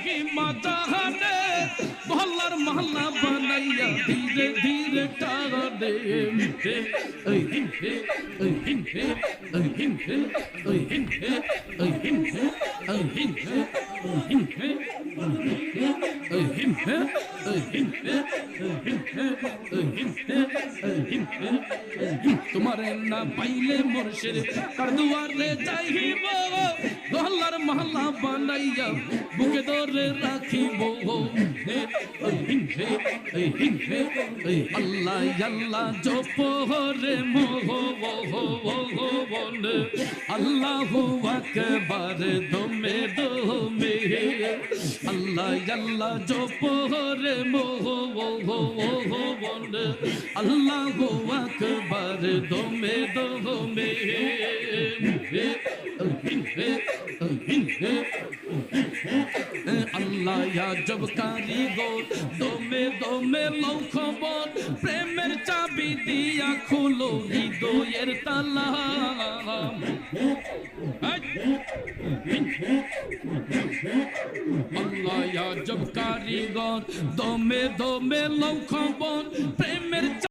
কি মাজানে মহল্লার মহল্লা বানাইয়া ধীরে ধীরে টানে মিঠে ওই হিংসে ওই হিংসে ওই হিংসে ওই হিংসে ওই হিংসে ওই হিংসে ওই হিংসে ওই হিংসে ওই হিংসে ওই হিংসে ওই হিংসে তোমারে না পাইলে মুর্শিদ কার দুয়ারে যাইব মহল্লার মহল্লা বানাইয়া বুকে ধরে রাখিব ওই হিংসে ওই হিংসে ওই আল্লাহ আল্লাহ জপ রে মোহ বলে আল্লাহু আকবার দমে দমে আল্লাহ আল্লাহ জপ রে মোহ বলে আল্লাহু আকবার দমে দমে আল্লাহ আজব কারিগর দমে দমে লও খবর প্রেমের চাবি দিয়া খুলো হৃদয়ের তালা আল্লাহ আজব কারিগর দমে দমে লও খবর প্রেমের